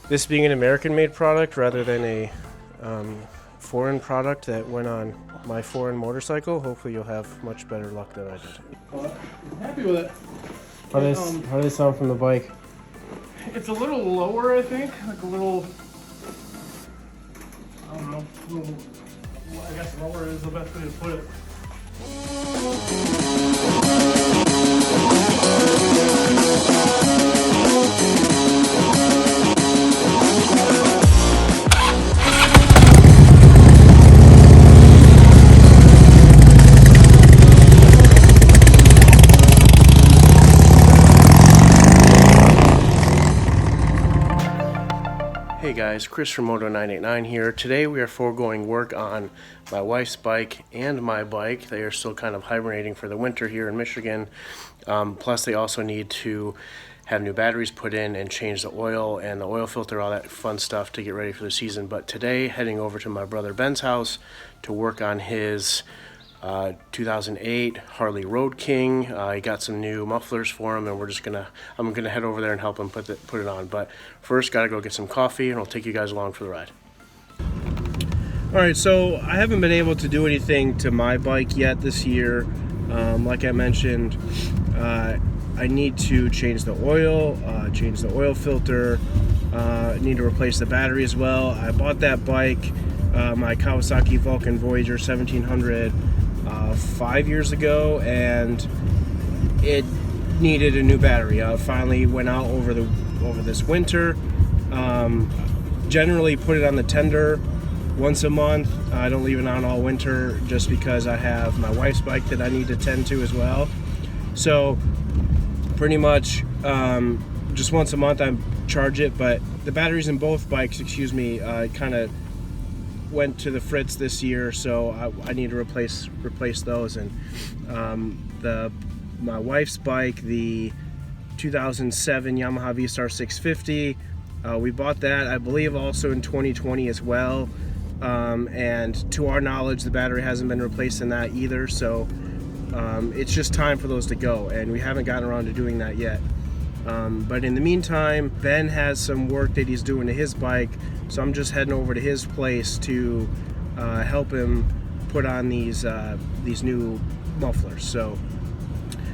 This being an American-made product rather than a foreign product that went on my foreign motorcycle, hopefully you'll have much better luck than I did. But I'm happy with it. How do they sound from the bike? It's a little lower, I think. Like a little, I don't know, I guess lower is the best way to put it. Hey guys, Chris from Moto989 here. Today we are foregoing work on my wife's bike and my bike. They are still kind of hibernating for the winter here in Michigan. Plus they also need to have new batteries put in and change the oil and the oil filter, all that fun stuff to get ready for the season. But today, heading over to my brother Ben's house to work on his 2008 Harley Road King. I got some new mufflers for him, and I'm gonna head over there and help him put it on. But first, gotta go get some coffee, and I'll take you guys along for the ride. All right, so I haven't been able to do anything to my bike yet this year. Like I mentioned, I need to change the oil, change the oil filter. Need to replace the battery as well. I bought that bike, my Kawasaki Vulcan Voyager 1700. 5 years ago, and it needed a new battery. I finally went out over this winter. Generally put it on the tender once a month. I don't leave it on all winter just because I have my wife's bike that I need to tend to as well. So pretty much just once a month I charge it, but the batteries in both bikes, kind of went to the fritz this year, so I need to replace those. And my wife's bike, the 2007 Yamaha V-Star 650, we bought that, I believe, also in 2020 as well. And to our knowledge, the battery hasn't been replaced in that either. So it's just time for those to go, and we haven't gotten around to doing that yet. But in the meantime, Ben has some work that he's doing to his bike, so I'm just heading over to his place to help him put on these new mufflers. So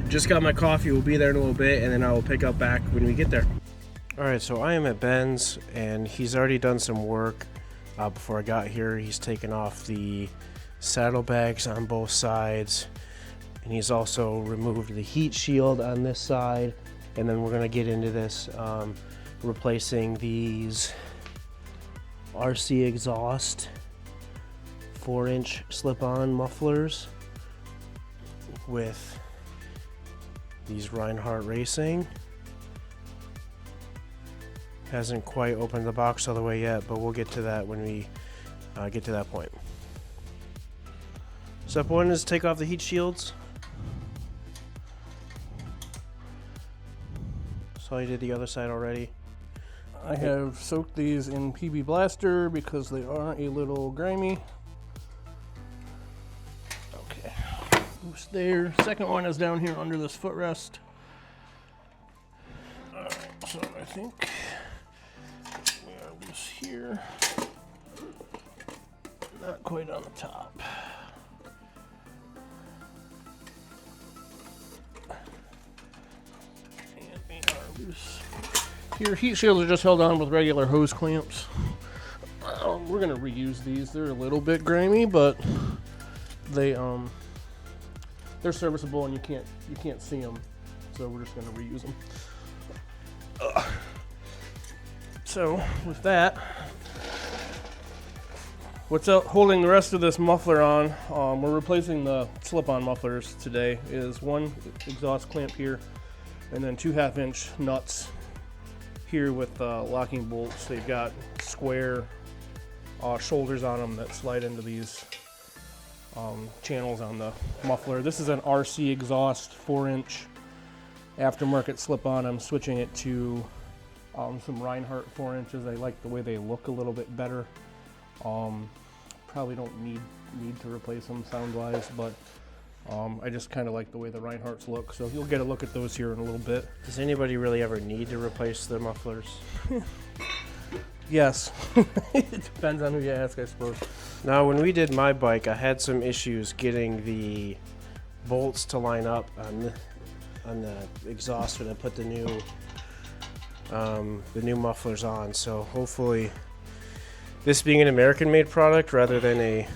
just got my coffee, we'll be there in a little bit, and then I will pick up back when we get there. Alright, so I am at Ben's, and he's already done some work before I got here. He's taken off the saddlebags on both sides, and he's also removed the heat shield on this side. And then we're going to get into this, replacing these RC exhaust 4-inch slip-on mufflers with these Rinehart Racing. Hasn't quite opened the box all the way yet, but we'll get to that when we get to that point. Step one is take off the heat shields. I did the other side already. I have soaked these in PB Blaster because they are a little grimy. Okay, loose there. Second one is down here under this footrest. Alright, so I think we are loose here. Not quite on the top. Here, heat shields are just held on with regular hose clamps. We're gonna reuse these. They're a little bit grimy, but they're serviceable, and you can't see them, so we're just gonna reuse them. So with that, what's holding the rest of this muffler on? We're replacing the slip-on mufflers today. Is one exhaust clamp here, and then 2 1/2-inch nuts here with locking bolts. They've got square shoulders on them that slide into these channels on the muffler. This is an RC exhaust 4-inch aftermarket slip-on. I'm switching it to some Rinehart 4-inches. I like the way they look a little bit better. Probably don't need to replace them sound-wise, but I just kind of like the way the Rineharts look, so you'll get a look at those here in a little bit. Does anybody really ever need to replace their mufflers? Yes. It depends on who you ask, I suppose. Now, when we did my bike, I had some issues getting the bolts to line up on the exhaust when I put the new mufflers on. So hopefully, this being an American-made product rather than a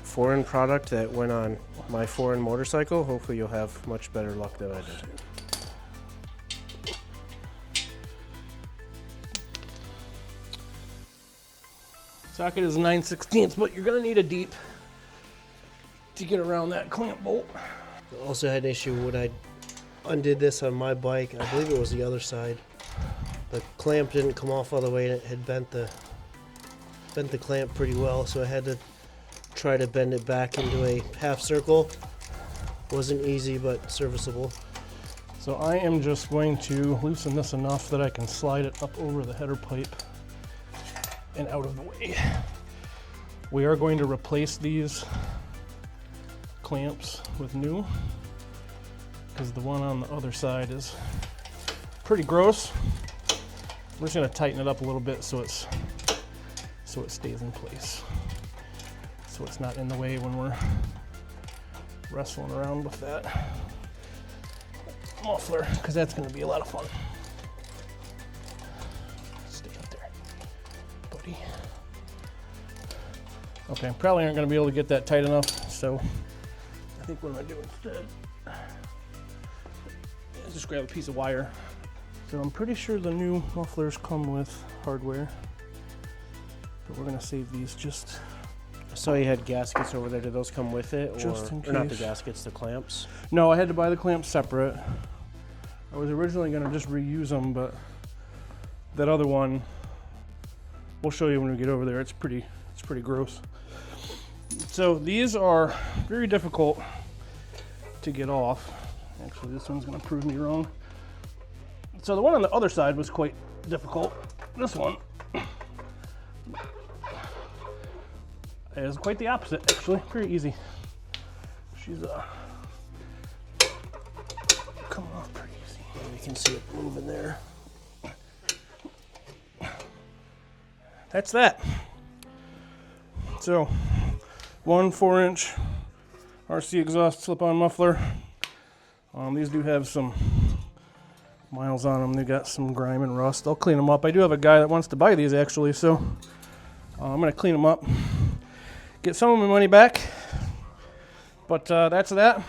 foreign product that went on my foreign motorcycle, hopefully you'll have much better luck than I did. Socket is 9/16, but you're gonna need a deep to get around that clamp bolt. Also had an issue when I undid this on my bike. I believe it was the other side. The clamp didn't come off all the way, and it had bent the clamp pretty well, so I had to try to bend it back into a half circle. Wasn't easy, but serviceable. So I am just going to loosen this enough that I can slide it up over the header pipe and out of the way. We are going to replace these clamps with new, because the one on the other side is pretty gross. We're just going to tighten it up a little bit so it stays in place, so it's not in the way when we're wrestling around with that muffler, because that's going to be a lot of fun. Stay up there, buddy. Okay, probably aren't going to be able to get that tight enough, so I think what I'm going to do instead is just grab a piece of wire. So I'm pretty sure the new mufflers come with hardware, but we're going to save these just... I saw you had gaskets over there. Did those come with it? Just in or not the case. gaskets, the clamps? No, I had to buy the clamps separate. I was originally going to just reuse them, but that other one, we'll show you when we get over there. It's pretty gross. So these are very difficult to get off. Actually, this one's going to prove me wrong. So the one on the other side was quite difficult. This one is quite the opposite, actually. Pretty easy. She's coming off pretty easy. Yeah, you can see it moving there. That's that. So, 1 4-inch RC exhaust slip-on muffler. These do have some miles on them. They got some grime and rust. I'll clean them up. I do have a guy that wants to buy these, actually, so I'm going to clean them up, get some of my money back. But that's that.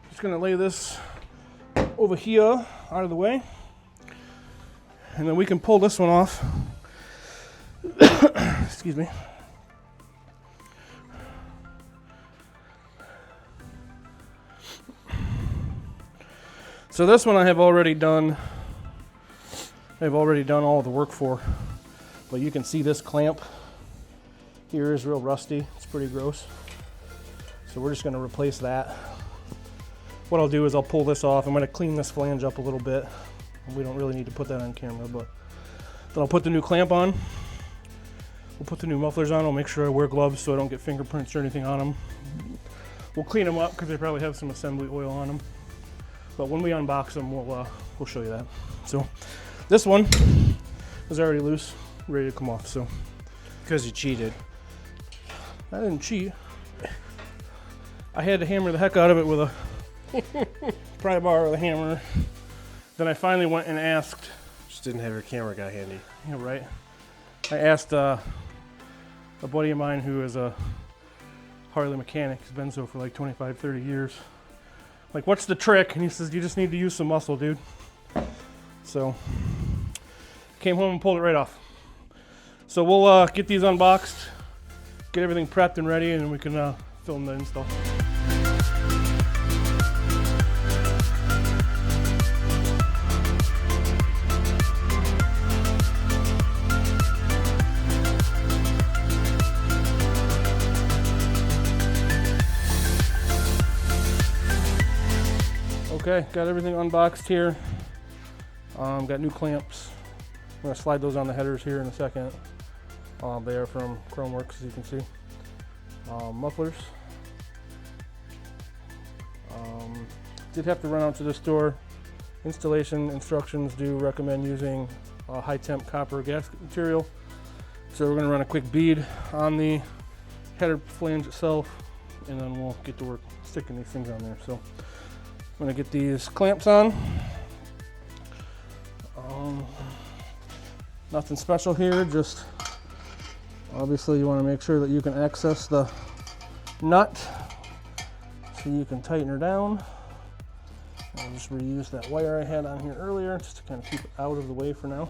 Just going to lay this over here out of the way, and then we can pull this one off. Excuse me. So this one I have already done. I've already done all the work for, but you can see this clamp here is real rusty. It's pretty gross. So we're just going to replace that. What I'll do is I'll pull this off. I'm going to clean this flange up a little bit. We don't really need to put that on camera, but then I'll put the new clamp on. We'll put the new mufflers on. I'll make sure I wear gloves so I don't get fingerprints or anything on them. We'll clean them up because they probably have some assembly oil on them. But when we unbox them, we'll show you that. So this one is already loose, ready to come off. So Because you cheated. I didn't cheat. I had to hammer the heck out of it with a pry bar with a hammer. Then I finally went and asked. Just didn't have your camera guy handy. Yeah, right. I asked a buddy of mine who is a Harley mechanic. He's been so for like 25, 30 years. Like, what's the trick? And he says, you just need to use some muscle, dude. So, came home and pulled it right off. So we'll get these unboxed, get everything prepped and ready, and then we can film the install. Okay, got everything unboxed here. Got new clamps. I'm gonna slide those on the headers here in a second. They are from Chromeworks, as you can see. Mufflers. Did have to run out to the store. Installation instructions do recommend using high temp copper gasket material. So we're going to run a quick bead on the header flange itself, and then we'll get to work sticking these things on there. So I'm going to get these clamps on. Nothing special here, just obviously you want to make sure that you can access the nut so you can tighten her down. I'll just reuse that wire I had on here earlier just to kind of keep it out of the way for now.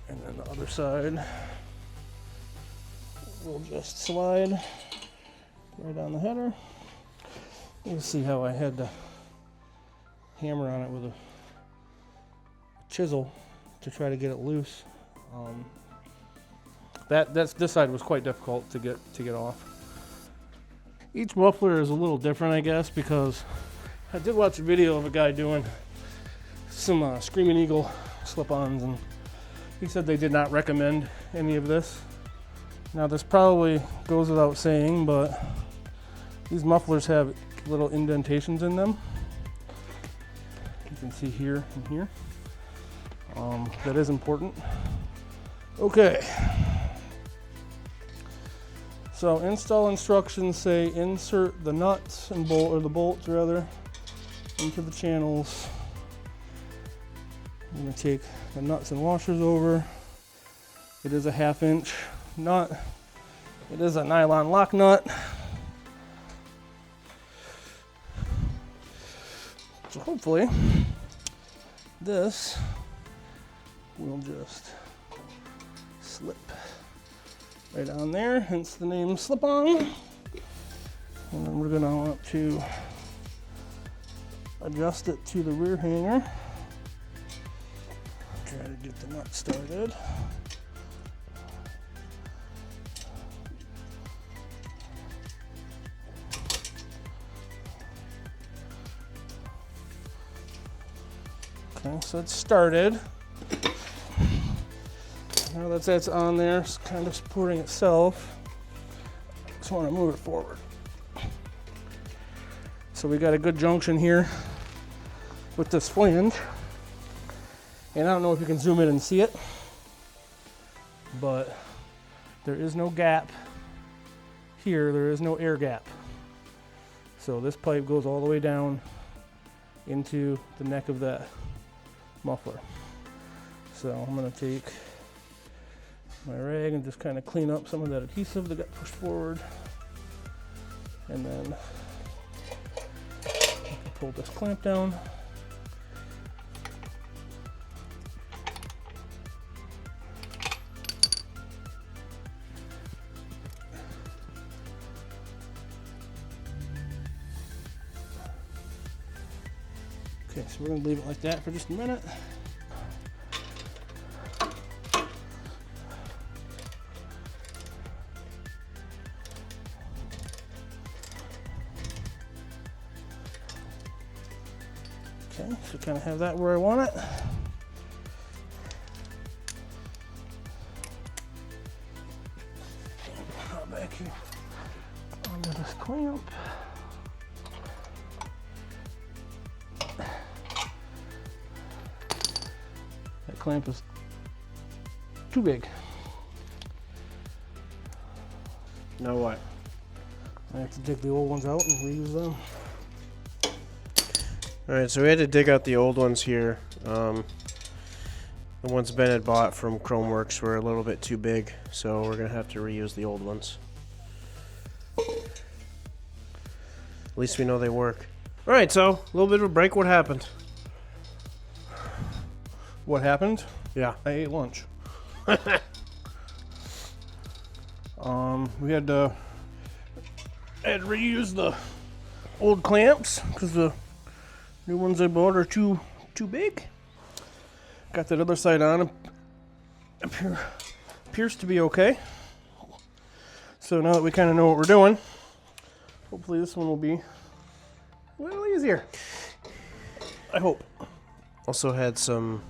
And then the other side, we'll just slide right on the header. You can see how I had to hammer on it with a chisel to try to get it loose. This side was quite difficult to get off. Each muffler is a little different, I guess, because I did watch a video of a guy doing some Screaming Eagle slip-ons, and he said they did not recommend any of this. Now this probably goes without saying, but these mufflers have little indentations in them. You can see here and here. That is important. Okay. So install instructions say insert the nuts and bolt, or the bolts rather, into the channels. I'm going to take the nuts and washers over. It is a 1/2 inch nut. It is a nylon lock nut. So hopefully this will just slip right on there, hence the name slip-on. And then we're going to want to adjust it to the rear hanger. Try to get the nut started. Okay, so it's started. Now that that's on there, it's kind of supporting itself. Just want to move it forward. So we got a good junction here with this flange. And I don't know if you can zoom in and see it, but there is no gap here. There is no air gap. So this pipe goes all the way down into the neck of that muffler. So I'm going to take my rag and just kind of clean up some of that adhesive that got pushed forward, and then I can pull this clamp down. Okay, so we're going to leave it like that for just a minute. Okay, so kind of have that where I want it. Back here onto this clamp. That clamp is too big. Now what? I have to dig the old ones out and reuse them. Alright, so we had to dig out the old ones here. The ones Ben had bought from Chromeworks were a little bit too big, so we're going to have to reuse the old ones. At least we know they work. Alright, so a little bit of a break. What happened? What happened? Yeah. I ate lunch. We had to reuse the old clamps because the new ones I bought are too big. Got that other side on. Appears to be okay. So now that we kind of know what we're doing, hopefully this one will be a little easier. I hope. Also had some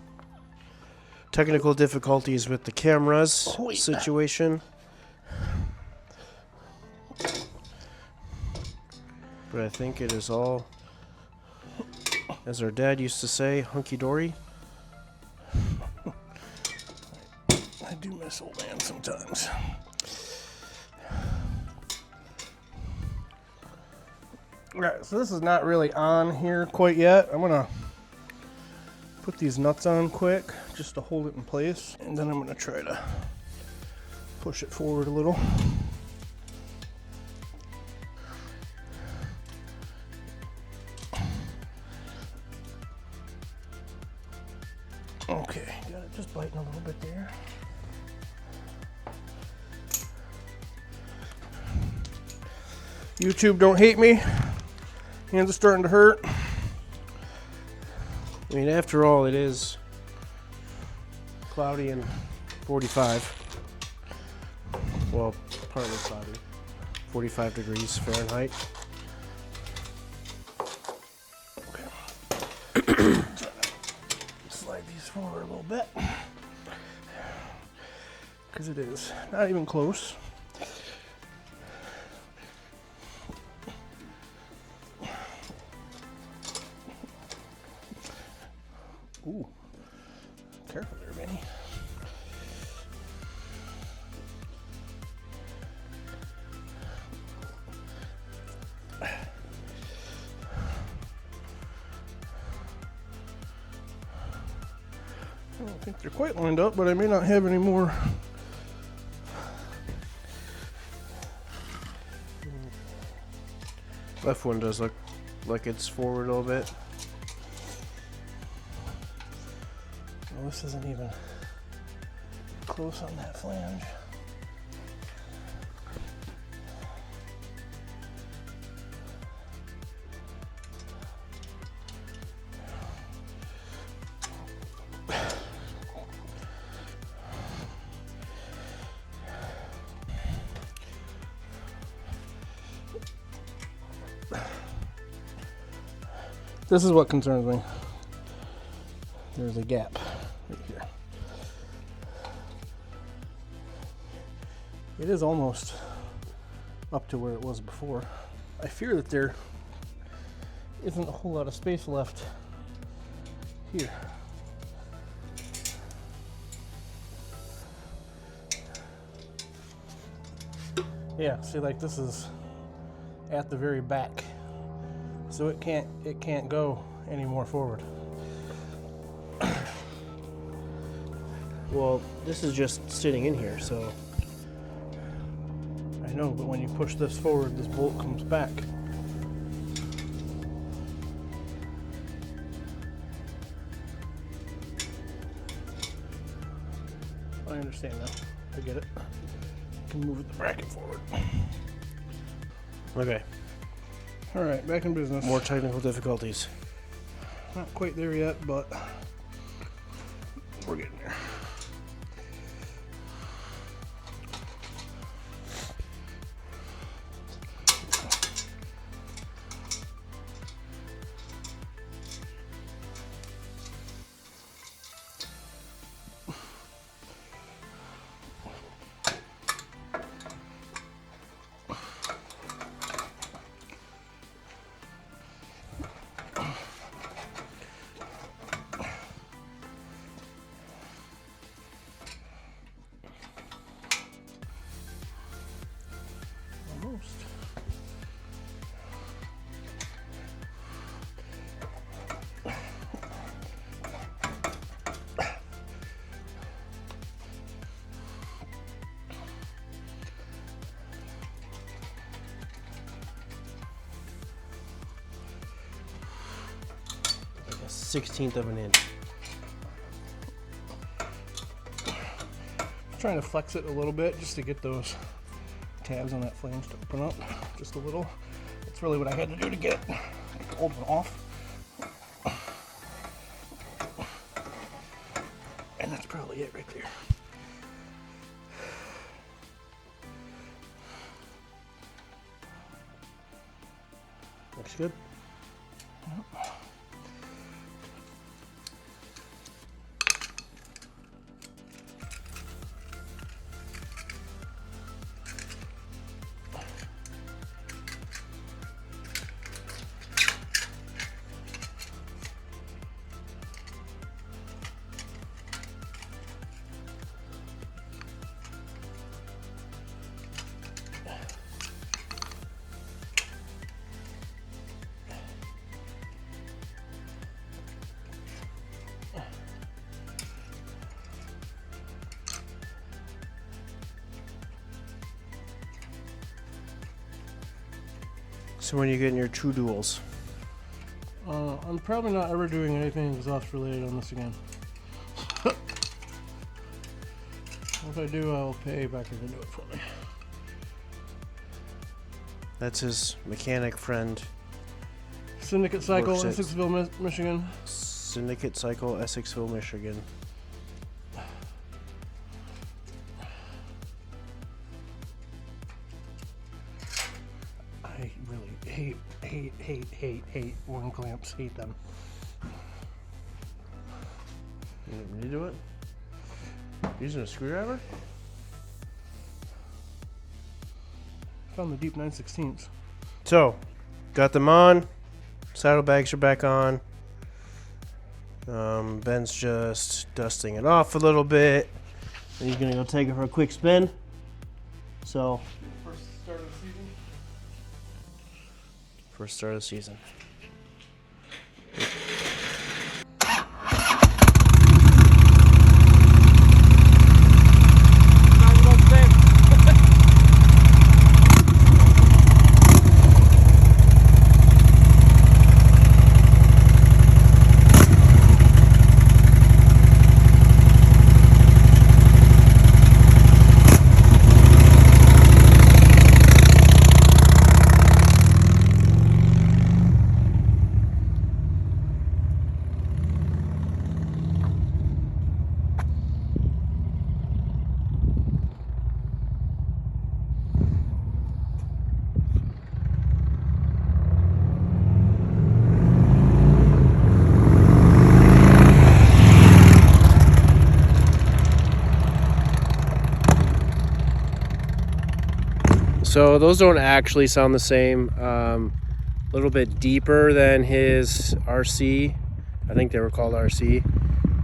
technical difficulties with the cameras situation. But I think it is all, as our dad used to say, hunky-dory. do miss old man sometimes. Alright, so this is not really on here quite yet. I'm gonna put these nuts on quick just to hold it in place, and then I'm gonna try to push it forward a little. Okay, got it just biting a little bit there. YouTube, don't hate me. Hands are starting to hurt. I mean, after all, it is cloudy and 45. Well, partly cloudy. 45 degrees Fahrenheit. Okay. Slide these forward a little bit. Because it is not even close. Ooh, careful there, Benny. I don't think they're quite lined up, but I may not have any more. Left one does look like it's forward a little bit. Well, this isn't even close on that flange. This is what concerns me. There's a gap right here. It is almost up to where it was before. I fear that there isn't a whole lot of space left here. Yeah, see, like this is at the very back. So it can't go any more forward. Well, this is just sitting in here, so. I know, but when you push this forward, this bolt comes back. I understand now. I get it. I can move the bracket forward. Okay. All right, back in business. More technical difficulties. Not quite there yet, but we're getting there. Almost. Like a 1/16 of an inch. Trying to flex it a little bit just to get those tabs on that flange to open up just a little. That's really what I had to do to get the old one off. And that's probably it right there. Looks good. So when you get in your true duels? I'm probably not ever doing anything exhaust related on this again. If I do, I'll pay back if they do it for me. That's his mechanic friend. Syndicate Cycle, Works at- Essexville, Michigan. Syndicate Cycle, Essexville, Michigan. I really hate worm clamps. Hate them. You want me to do it? Using a screwdriver? Found the deep 9/16. So, got them on. Saddlebags are back on. Ben's just dusting it off a little bit. And he's gonna go take it for a quick spin. So, First start of the season. first start of the season. So those don't actually sound the same. A little bit deeper than his RC. I think they were called RC.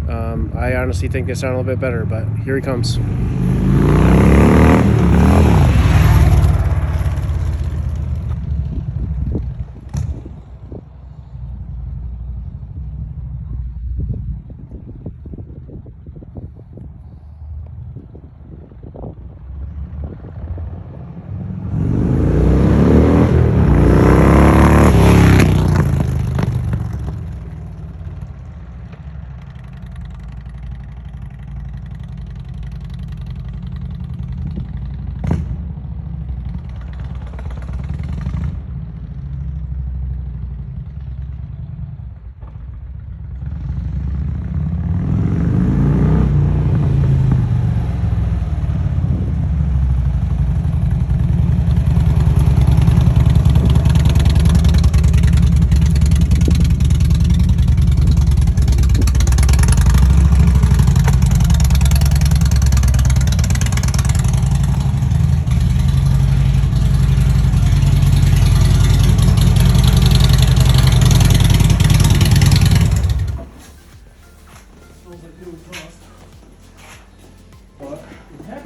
I honestly think they sound a little bit better, but here he comes.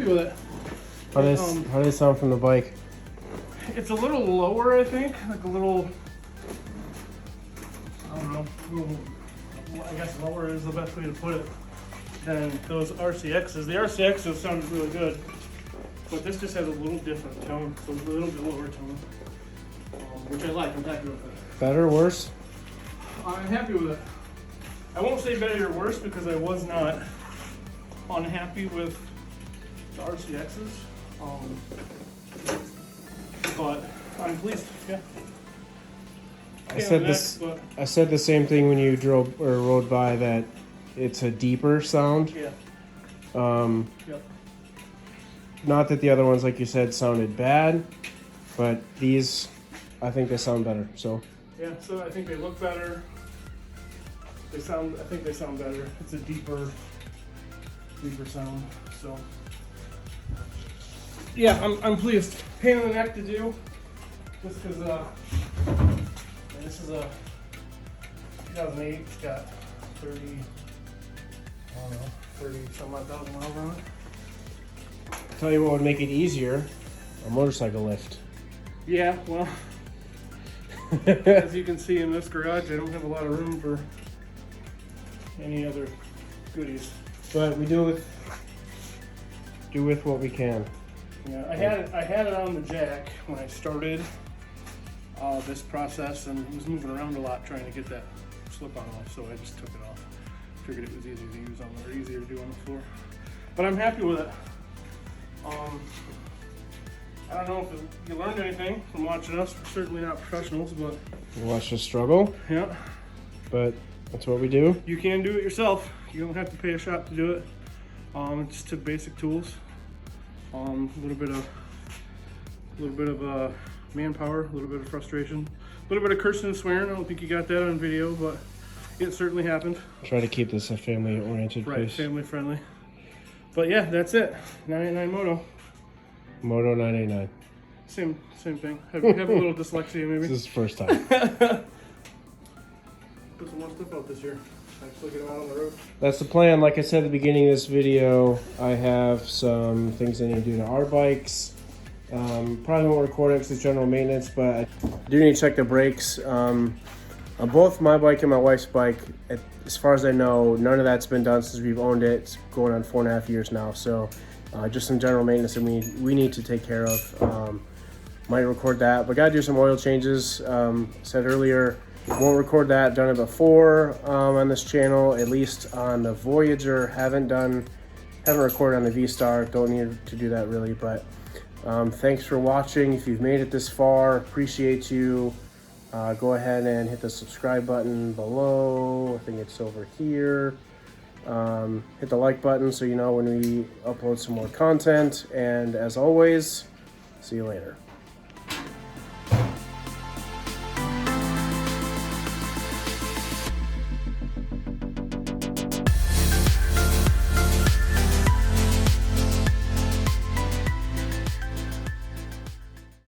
With it. How do they sound from the bike? It's a little lower, I think. Like a little, I don't know, I guess lower is the best way to put it than those RCXs. The RCXs sounded really good, but this just has a little different tone, so a little bit lower tone, which I like. I'm happy with it. Better, worse? I'm happy with it. I won't say better or worse because I was not unhappy with the RCXs, but I'm pleased. Yeah. I said the same thing when you drove or rode by, that it's a deeper sound. Yeah. Yep. Not that the other ones, like you said, sounded bad, but these, I think they sound better. So. Yeah. So I think they look better. I think they sound better. It's a deeper sound. So. Yeah, I'm pleased. Pain in the neck to do, just because this is a 2008. It's got 30 some odd thousand miles on it. Tell you what would make it easier: a motorcycle lift. Yeah, well, as you can see in this garage, I don't have a lot of room for any other goodies. But we do with what we can. Yeah, I had it on the jack when I started. this process, and was moving around a lot trying to get that slip-on off, so I just took it off. Figured it was easier to use or easier to do on the floor. But I'm happy with it. I don't know if you learned anything from watching us. We're certainly not professionals, but You watch us struggle, yeah, but that's what we do. you can do it yourself. You don't have to pay a shop to do it. Just took basic tools, a little bit of manpower, a little bit of frustration, a little bit of cursing and swearing. I don't think you got that on video, but it certainly happened. Try to keep this a family-oriented Right, place. family friendly. But yeah, that's it. 989 Moto. Moto 989. Same thing. Have a little dyslexia maybe. This is the first time. Put some more stuff out this year. Actually get them out on the road. That's the plan. Like I said at the beginning of this video, I have some things I need to do to our bikes. Probably won't record it because it's general maintenance, but I do need to check the brakes. On both my bike and my wife's bike, as far as I know, none of that's been done since we've owned it. It's going on 4.5 years now, so just some general maintenance that we need to take care of. Might record that, but gotta do some oil changes. Said earlier, won't record that. Done it before on this channel, at least on the Voyager. Haven't recorded on the V-Star. Don't need to do that really, but thanks for watching. If you've made it this far, appreciate you. Go ahead and hit the subscribe button below. I think it's over here. Hit the like button so you know when we upload some more content. And as always, see you later.